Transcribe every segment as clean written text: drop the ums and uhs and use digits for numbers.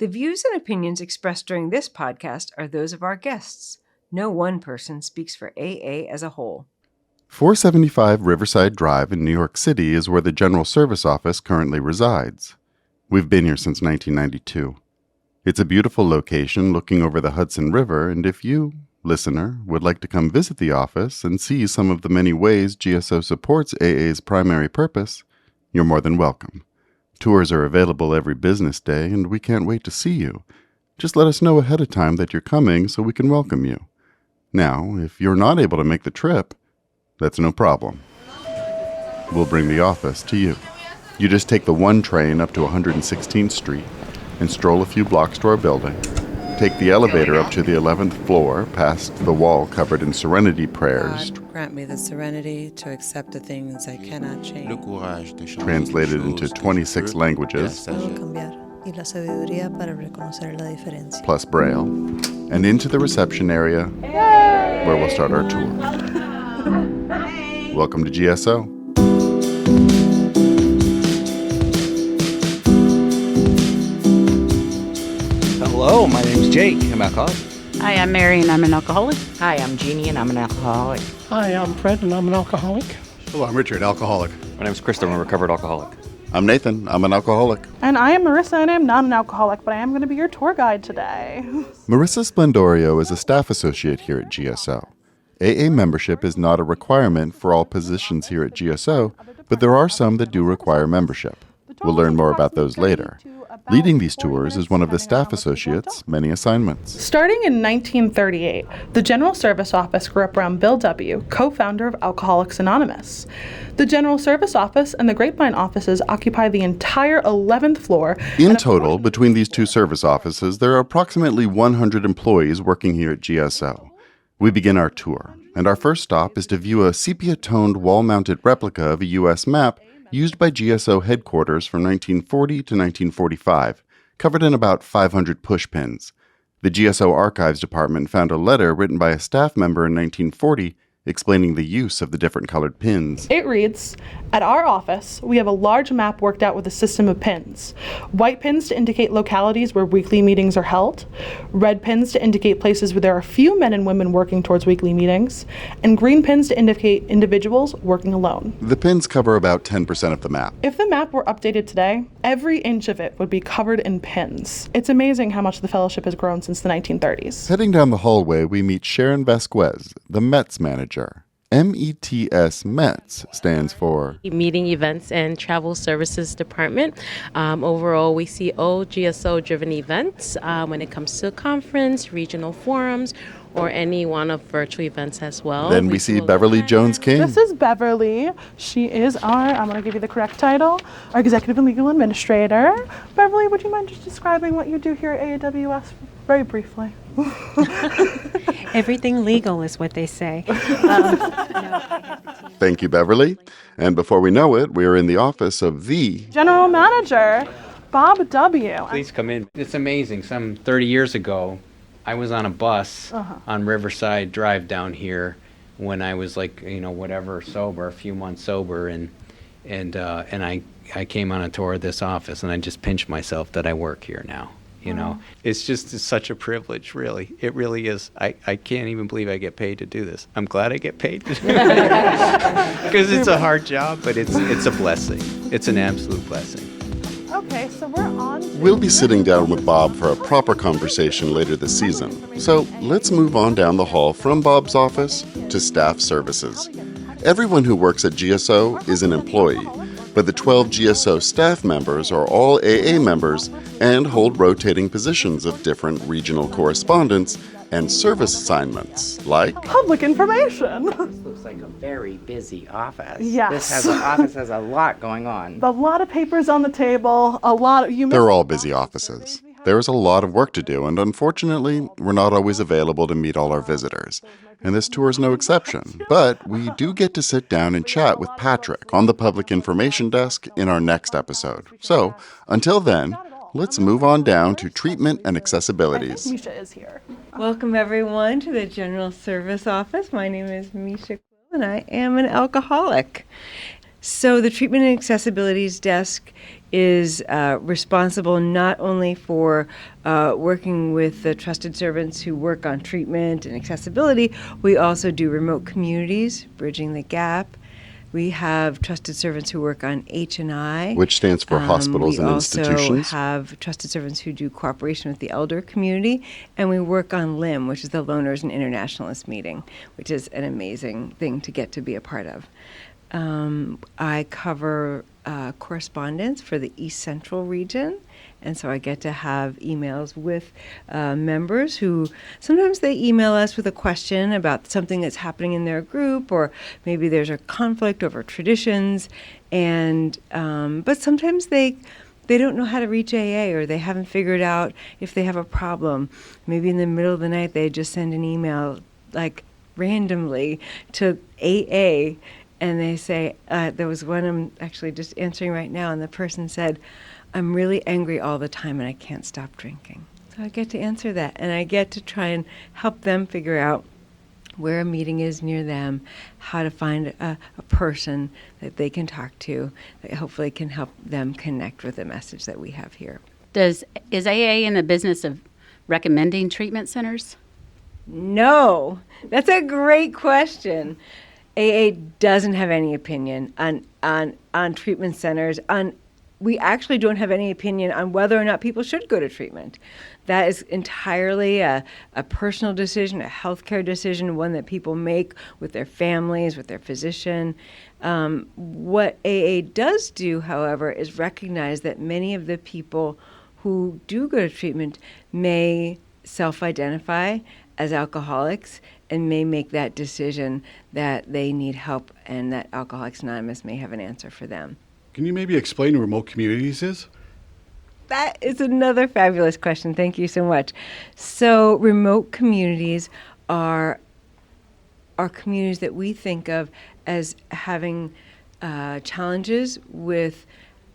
The views and opinions expressed during this podcast are those of our guests. No one person speaks for AA as a whole. 475 Riverside Drive in New York City is where the General Service Office currently resides. We've been here since 1992. It's a beautiful location looking over the Hudson River, and if you, listener, would like to come visit the office and see some of the many ways GSO supports AA's primary purpose, you're more than welcome. Tours are available every business day, and we can't wait to see you. Just let us know ahead of time that you're coming so we can welcome you. Now, if you're not able to make the trip, that's no problem. We'll bring the office to you. You just take the 1 train up to 116th Street and stroll a few blocks to our building. Take the elevator up to the 11th floor, past the wall covered in serenity prayers. God, grant me the serenity to accept the things I cannot change. Translated into 26 languages, plus Braille, and into the reception area, where we'll start our tour. Welcome to GSO. Hello, my name's Jake. I'm an alcoholic. Hi, I'm Mary, and I'm an alcoholic. Hi, I'm Jeannie, and I'm an alcoholic. Hi, I'm Fred, and I'm an alcoholic. Hello, I'm Richard, alcoholic. My name's Chris, I'm a recovered alcoholic. I'm Nathan. I'm an alcoholic. And I am Marissa, and I am not an alcoholic, but I am going to be your tour guide today. Marissa Splendorio is a staff associate here at GSO. AA membership is not a requirement for all positions here at GSO, but there are some that do require membership. We'll learn more about those later. Leading these tours is one of the staff associates' many assignments. Starting in 1938, the General Service Office grew up around Bill W., co-founder of Alcoholics Anonymous. The General Service Office and the Grapevine offices occupy the entire 11th floor. In total, between these two service offices, there are approximately 100 employees working here at GSO. We begin our tour, and our first stop is to view a sepia-toned wall-mounted replica of a U.S. map used by GSO headquarters from 1940 to 1945, covered in about 500 pushpins. The GSO Archives Department found a letter written by a staff member in 1940 explaining the use of the different colored pins. It reads, "At our office, we have a large map worked out with a system of pins. White pins to indicate localities where weekly meetings are held, red pins to indicate places where there are few men and women working towards weekly meetings, and green pins to indicate individuals working alone." The pins cover about 10% of the map. If the map were updated today, every inch of it would be covered in pins. It's amazing how much the fellowship has grown since the 1930s. Heading down the hallway, we meet Sharon Vasquez, the Mets manager. METS METS stands for Meeting Events and Travel Services Department. Overall, we see all GSO-driven events when it comes to a conference, regional forums, or any one of virtual events as well. Then we see Beverly Jones-King. This is Beverly. She is I'm going to give you the correct title, our Executive and Legal Administrator. Beverly, would you mind just describing what you do here at AAWS very briefly? Everything legal is what they say. Thank you, Beverly. And before we know it, we are in the office of the General Manager, Bob W. Please come in. It's amazing. Some 30 years ago, I was on a bus on Riverside Drive down here when I was like, sober, a few months sober, and I came on a tour of this office, and I just pinched myself that I work here now. It's just such a privilege, really. It really is. I can't even believe I get paid to do this. I'm glad I get paid to do it because it's a hard job, but it's a blessing. It's an absolute blessing. Okay, so we're on. We'll be sitting down with Bob for a proper conversation later this season. So let's move on down the hall from Bob's office to staff services. Everyone who works at GSO is an employee, but the 12 GSO staff members are all AA members and hold rotating positions of different regional correspondents and service assignments, like public information. This looks like a very busy office. Yes. This office has a lot going on. A lot of papers on the table, They're all busy offices. There is a lot of work to do, and unfortunately, we're not always available to meet all our visitors. And this tour is no exception. But we do get to sit down and chat with Patrick on the public information desk in our next episode. So, until then, let's move on down to treatment and accessibilities. Misha is here. Welcome, everyone, to the General Service Office. My name is Misha Quill, and I am an alcoholic. So the Treatment and Accessibilities Desk is responsible not only for working with the trusted servants who work on treatment and accessibility, we also do remote communities, bridging the gap. We have trusted servants who work on H&I. Which stands for hospitals and institutions. We also have trusted servants who do cooperation with the elder community. And we work on LIM, which is the Loners and Internationalists meeting, which is an amazing thing to get to be a part of. I cover correspondence for the East Central region, and so I get to have emails with members who sometimes they email us with a question about something that's happening in their group, or maybe there's a conflict over traditions, and but sometimes they don't know how to reach AA, or they haven't figured out if they have a problem. Maybe in the middle of the night they just send an email like randomly to AA, and they say, there was one I'm actually just answering right now, and the person said, I'm really angry all the time and I can't stop drinking. So I get to answer that, and I get to try and help them figure out where a meeting is near them, how to find a person that they can talk to that hopefully can help them connect with the message that we have here. Is AA in the business of recommending treatment centers? No, that's a great question. AA doesn't have any opinion on treatment centers. We actually don't have any opinion on whether or not people should go to treatment. That is entirely a personal decision, a healthcare decision, one that people make with their families, with their physician. What AA does do, however, is recognize that many of the people who do go to treatment may self-identify as alcoholics and may make that decision that they need help and that Alcoholics Anonymous may have an answer for them. Can you maybe explain what remote communities is? That is another fabulous question. Thank you so much. So remote communities are communities that we think of as having challenges with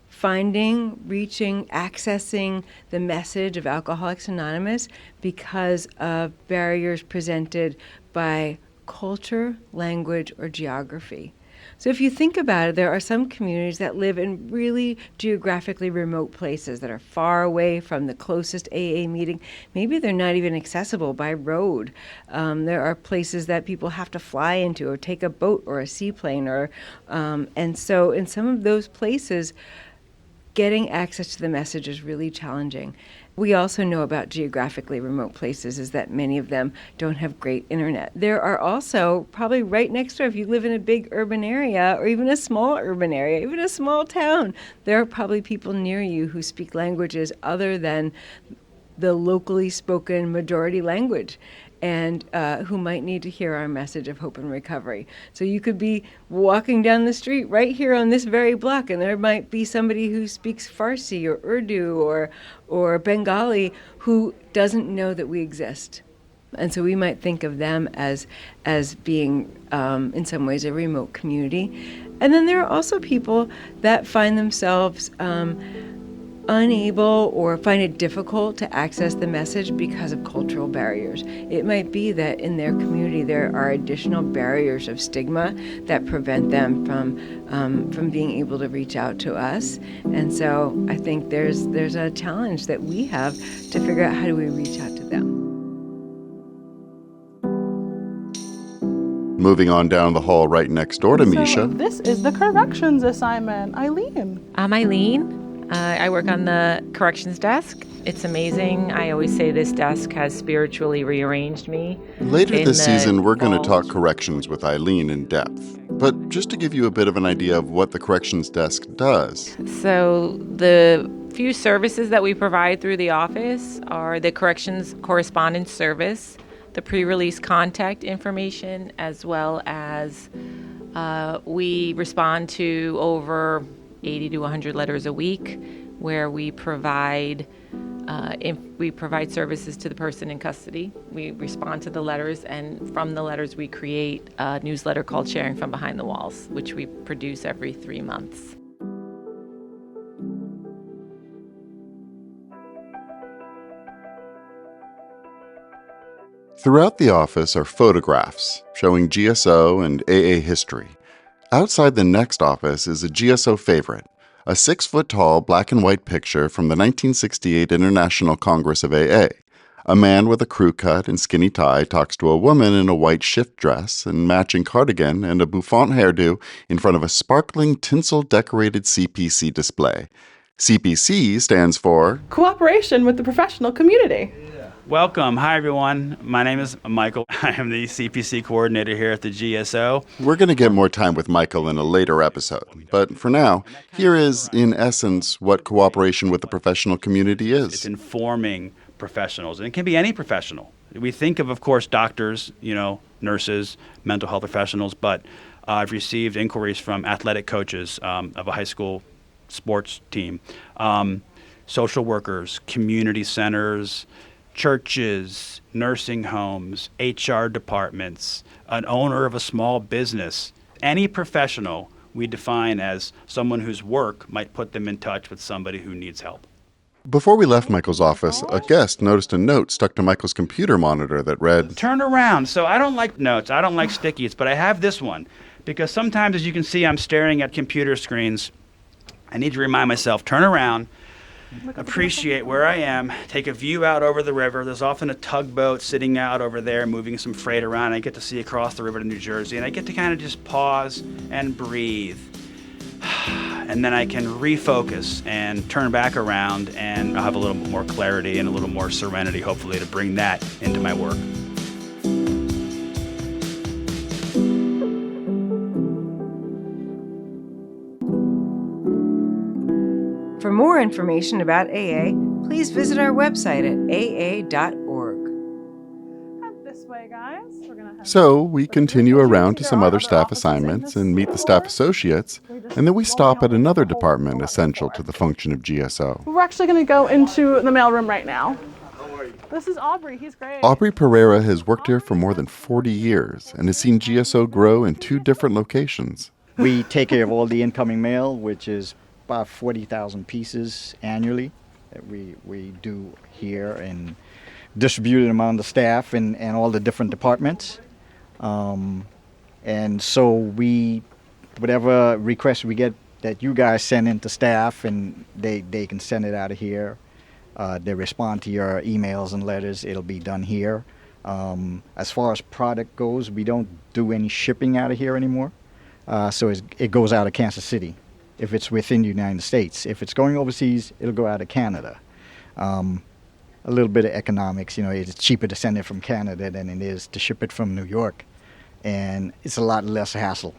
finding, reaching, accessing the message of Alcoholics Anonymous because of barriers presented by culture, language, or geography. So if you think about it, there are some communities that live in really geographically remote places that are far away from the closest AA meeting. Maybe they're not even accessible by road. There are places that people have to fly into or take a boat or a seaplane. And so in some of those places, getting access to the message is really challenging. We also know about geographically remote places is that many of them don't have great internet. There are also probably right next door, if you live in a big urban area or even a small urban area, even a small town, there are probably people near you who speak languages other than the locally spoken majority language, and who might need to hear our message of hope and recovery. So you could be walking down the street right here on this very block, and there might be somebody who speaks Farsi or Urdu or Bengali who doesn't know that we exist. And so we might think of them as being, in some ways, a remote community. And then there are also people that find themselves unable or find it difficult to access the message because of cultural barriers. It might be that in their community there are additional barriers of stigma that prevent them from being able to reach out to us. And so I think there's a challenge that we have to figure out how do we reach out to them. Moving on down the hall right next door to Misha. This is the corrections assignment. Eileen. I'm Eileen. I work on the corrections desk. It's amazing. I always say this desk has spiritually rearranged me. Later this season, we're going to talk corrections with Eileen in depth. But just to give you a bit of an idea of what the corrections desk does. So the few services that we provide through the office are the corrections correspondence service, the pre-release contact information, as well as we respond to over 80 to 100 letters a week, where we provide services to the person in custody. We respond to the letters, and from the letters we create a newsletter called Sharing from Behind the Walls, which we produce every 3 months. Throughout the office are photographs showing GSO and AA history. Outside the next office is a GSO favorite, a 6-foot-tall black and white picture from the 1968 International Congress of AA. A man with a crew cut and skinny tie talks to a woman in a white shift dress and matching cardigan and a bouffant hairdo in front of a sparkling tinsel-decorated CPC display. CPC stands for Cooperation with the professional community. Welcome. Hi, everyone. My name is Michael. I am the CPC coordinator here at the GSO. We're going to get more time with Michael in a later episode. But for now, here is, in essence, what cooperation with the professional community is. It's informing professionals, and it can be any professional. We think of course, doctors, nurses, mental health professionals, but I've received inquiries from athletic coaches of a high school sports team, social workers, community centers, churches, nursing homes, HR departments, an owner of a small business. Any professional we define as someone whose work might put them in touch with somebody who needs help. Before we left Michael's office, a guest noticed a note stuck to Michael's computer monitor that read, "Turn around." So I don't like notes. I don't like stickies, but I have this one because sometimes, as you can see, I'm staring at computer screens. I need to remind myself, turn around, appreciate where I am, take a view out over the river. There's often a tugboat sitting out over there moving some freight around. I get to see across the river to New Jersey, and I get to kind of just pause and breathe. And then I can refocus and turn back around, and I'll have a little more clarity and a little more serenity, hopefully, to bring that into my work. For more information about AA, please visit our website at aa.org. This way, guys. We're gonna have So we continue around to some other staff assignments and meet the staff associates, and then we stop at another department essential to the function of GSO. We're actually going to go into the mailroom right now. This is Aubrey. He's great. Aubrey Pereira has worked here for more than 40 years and has seen GSO grow in 2 different locations. We take care of all the incoming mail, which is about 40,000 pieces annually that we do here and distribute it among the staff and all the different departments. And so whatever requests we get that you guys send into staff, and they can send it out of here. They respond to your emails and letters. It'll be done here. As far as product goes, we don't do any shipping out of here anymore. So it goes out of Kansas City if it's within the United States. If it's going overseas, it'll go out of Canada. A little bit of economics, it's cheaper to send it from Canada than it is to ship it from New York. And it's a lot less hassle.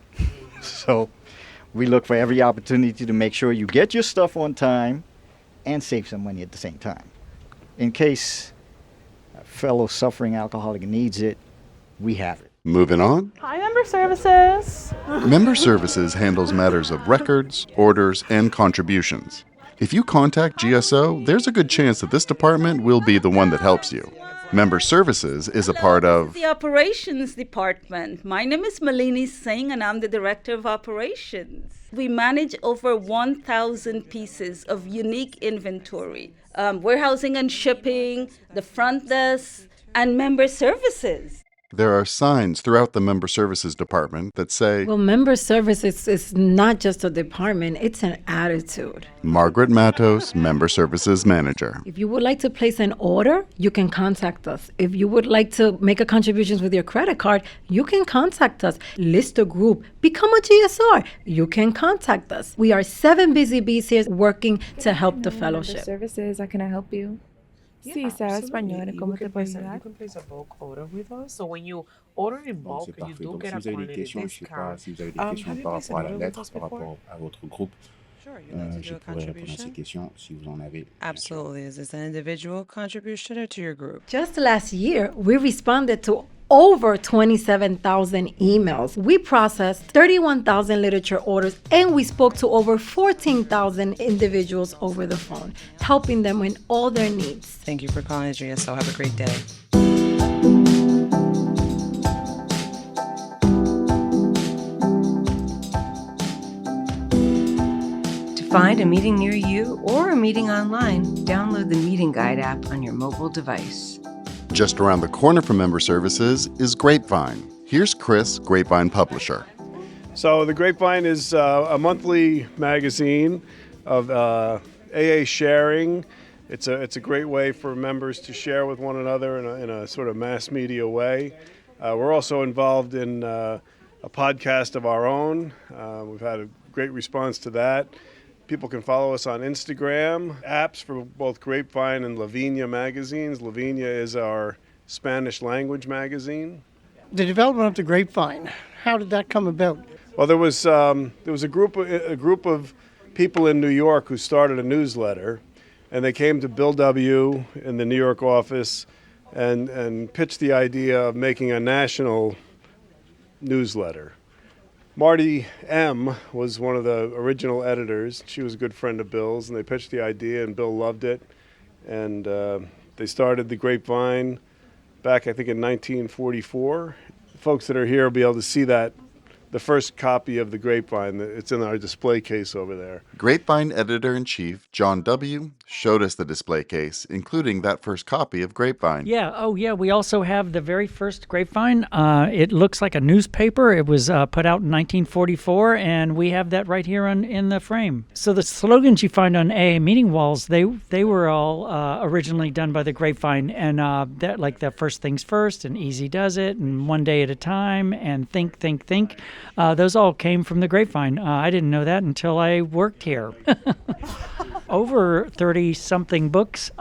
So we look for every opportunity to make sure you get your stuff on time and save some money at the same time. In case a fellow suffering alcoholic needs it, we have it. Moving on. Hi, Member Services. Member Services handles matters of records, orders, and contributions. If you contact GSO, there's a good chance that this department will be the one that helps you. Member Services is a part of the Operations Department. My name is Malini Singh, and I'm the Director of Operations. We manage over 1,000 pieces of unique inventory, warehousing and shipping, the front desk, and member services. There are signs throughout the Member Services Department that say, Well, member services is not just a department, it's an attitude. Margaret Matos, Member Services Manager. If you would like to place an order, you can contact us. If you would like to make a contribution with your credit card, you can contact us. List a group, become a GSR, you can contact us. We are 7 busy bees here working to help the fellowship. Services, how can I help you? Sí, sabe español, ¿cómo te puedo ayudar? You can place a bulk order with us. So when you order in bulk, you do get a quantity discount. Si vous avez des questions par rapport à la lettre, par rapport à votre groupe, je pourrais répondre à ces questions si vous en avez. Absolutely. Is this an individual contribution or to your group? Just last year, we responded to over 27,000 emails. We processed 31,000 literature orders, and we spoke to over 14,000 individuals over the phone, helping them in all their needs. Thank you for calling GSO. Have a great day. To find a meeting near you or a meeting online, download the Meeting Guide app on your mobile device. Just around the corner from Member Services is Grapevine. Here's Chris, Grapevine publisher. So the Grapevine is a monthly magazine of AA sharing. It's a great way for members to share with one another in a sort of mass media way. We're also involved in a podcast of our own. We've had a great response to that. People can follow us on Instagram, apps for both Grapevine and Lavinia magazines. Lavinia is our Spanish language magazine. The development of the Grapevine, how did that come about? Well, there was a group of people in New York who started a newsletter, and they came to Bill W. in the New York office and pitched the idea of making a national newsletter. Marty M. was one of the original editors. She was a good friend of Bill's, and they pitched the idea, and Bill loved it. And they started the Grapevine back, I think, in 1944. Folks that are here will be able to see that, the first copy of the Grapevine. It's in our display case over there. Grapevine Editor-in-Chief John W. showed us the display case, including that first copy of Grapevine. Yeah, we also have the very first Grapevine. It looks like a newspaper. It was put out in 1944, and we have that right here in the frame. So the slogans you find on AA meeting walls, they were all originally done by the Grapevine, and that, like the first things first, and easy does it, and one day at a time, and think. Those all came from the Grapevine. I didn't know that until I worked here. Over 30-something books.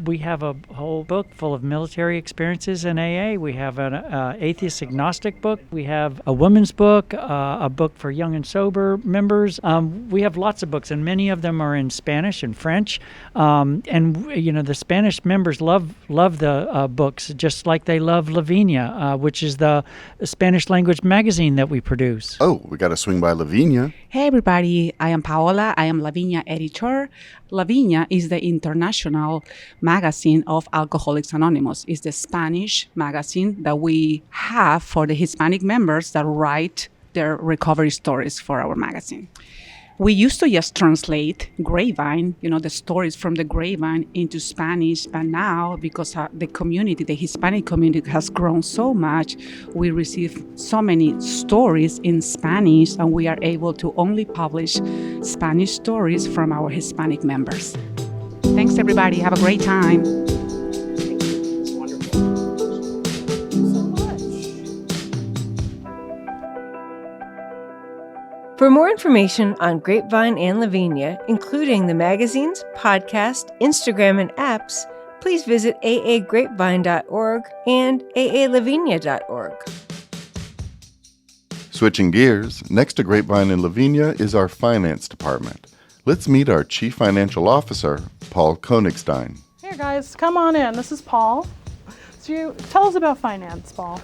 We have a whole book full of military experiences in AA. We have an atheist agnostic book. We have a women's book, a book for young and sober members. We have lots of books, and many of them are in Spanish and French. The Spanish members love the books, just like they love Lavinia, which is the Spanish language magazine that we produce. Oh, we got to swing by Lavinia. Hey everybody, I am Paola. I am Lavinia editor. Lavinia is the international magazine of Alcoholics Anonymous. It's the Spanish magazine that we have for the Hispanic members that write their recovery stories for our magazine. We used to just translate Grapevine, the stories from the Grapevine into Spanish, but now because the Hispanic community has grown so much, we receive so many stories in Spanish, and we are able to only publish Spanish stories from our Hispanic members. Thanks everybody, have a great time. For more information on Grapevine and Lavinia, including the magazines, podcast, Instagram, and apps, please visit aagrapevine.org and aalavinia.org. Switching gears, next to Grapevine and Lavinia is our finance department. Let's meet our Chief Financial Officer, Paul Koenigstein. Here guys, come on in. This is Paul. So tell us about finance, Paul.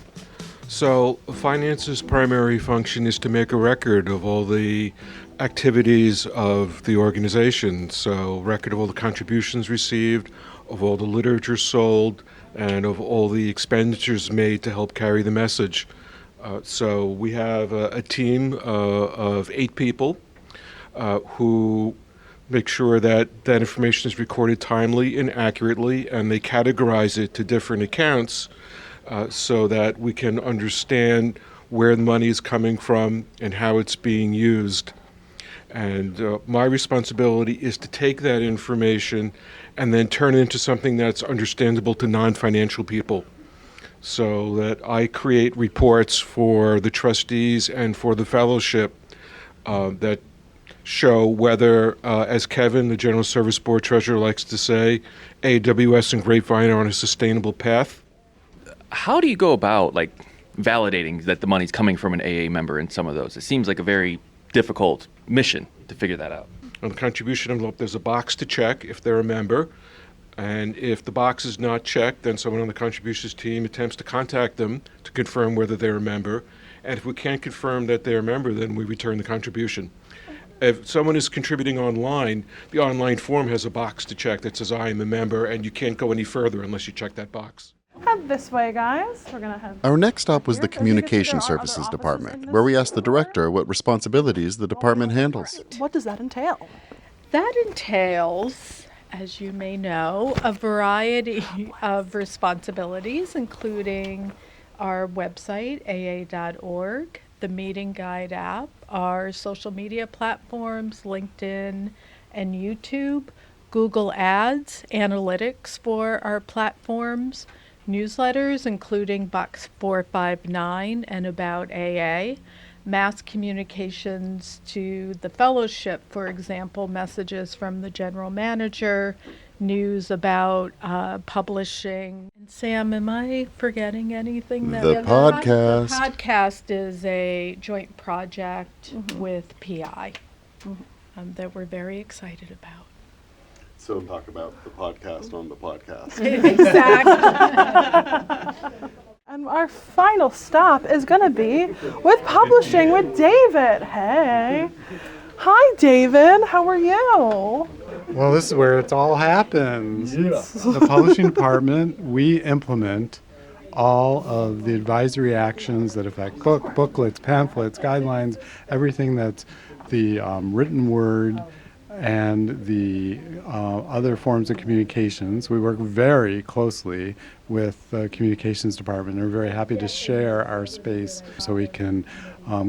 So finance's primary function is to make a record of all the activities of the organization. So record of all the contributions received, of all the literature sold, and of all the expenditures made to help carry the message. So we have a team of 8 people who make sure that information is recorded timely and accurately, and they categorize it to different accounts so that we can understand where the money is coming from and how it's being used. And my responsibility is to take that information and then turn it into something that's understandable to non-financial people, so that I create reports for the trustees and for the fellowship that show whether, as Kevin, the General Service Board Treasurer, likes to say, AWS and Grapevine are on a sustainable path. How do you go about validating that the money's coming from an AA member in some of those? It seems like a very difficult mission to figure that out. On the contribution envelope, there's a box to check if they're a member. And if the box is not checked, then someone on the contributions team attempts to contact them to confirm whether they're a member. And if we can't confirm that they're a member, then we return the contribution. If someone is contributing online, the online form has a box to check that says, I am a member, and you can't go any further unless you check that box. Head this way, guys. We're going to head. Our next stop was the Communication Services Department, where we asked the director what responsibilities the department handles. What does that entail? That entails, as you may know, a variety of responsibilities, including our website, aa.org, the Meeting Guide app, our social media platforms, LinkedIn and YouTube, Google Ads, analytics for our platforms, newsletters including Box 459 and About AA, mass communications to the fellowship, for example, messages from the general manager, news about publishing. And Sam, am I forgetting anything? The podcast. The podcast is a joint project with PI that we're very excited about. So talk about the podcast on the podcast. Exactly. And our final stop is going to be with publishing with David. Hey. Hi, David. How are you? Well, this is where it all happens. The publishing department, we implement all of the advisory actions that affect booklets, pamphlets, guidelines, everything that's the written word and the other forms of communications. We work very closely with the communications department. We're very happy to share our space so we can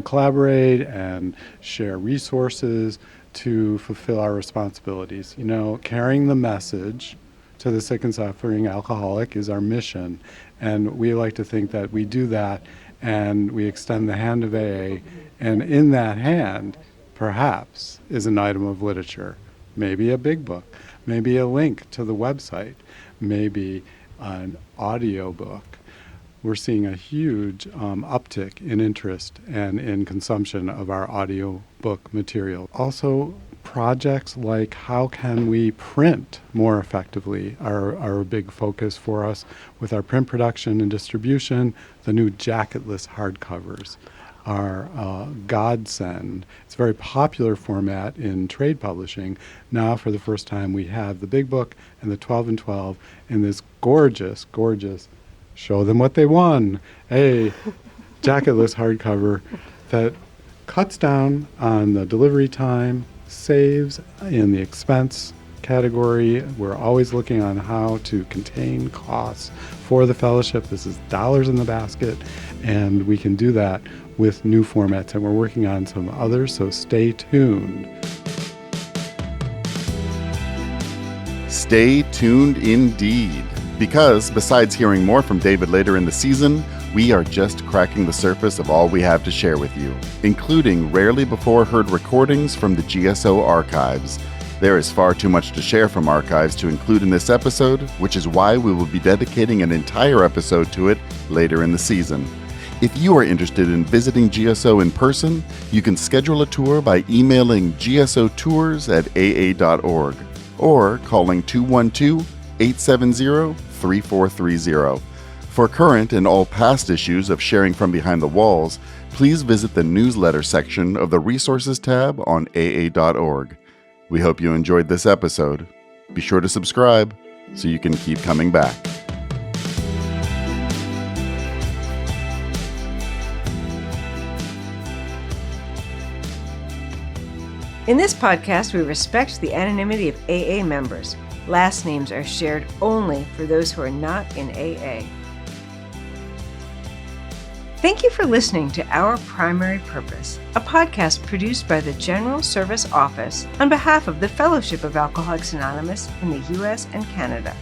collaborate and share resources to fulfill our responsibilities. You know, carrying the message to the sick and suffering alcoholic is our mission, and we like to think that we do that and we extend the hand of AA, and in that hand perhaps is an item of literature, maybe a big book, maybe a link to the website, maybe an audio book. We're seeing a huge uptick in interest and in consumption of our audio book material. Also, projects like how can we print more effectively are a big focus for us with our print production and distribution. The new jacketless hardcovers are godsend. It's a very popular format in trade publishing. Now, for the first time, we have the big book and the 12 and 12 in this gorgeous, gorgeous, show them what they won, a jacketless hardcover that cuts down on the delivery time, saves in the expense category. We're always looking on how to contain costs for the fellowship. This is dollars in the basket, and we can do that with new formats, and we're working on some others, so stay tuned. Stay tuned indeed, because besides hearing more from David later in the season, we are just cracking the surface of all we have to share with you, including rarely before heard recordings from the GSO archives. There is far too much to share from archives to include in this episode, which is why we will be dedicating an entire episode to it later in the season. If you are interested in visiting GSO in person, you can schedule a tour by emailing gsotours@aa.org or calling 212-870-3430. For current and all past issues of Sharing from Behind the Walls, please visit the newsletter section of the Resources tab on aa.org. We hope you enjoyed this episode. Be sure to subscribe so you can keep coming back. In this podcast, we respect the anonymity of AA members. Last names are shared only for those who are not in AA. Thank you for listening to Our Primary Purpose, a podcast produced by the General Service Office on behalf of the Fellowship of Alcoholics Anonymous in the U.S. and Canada.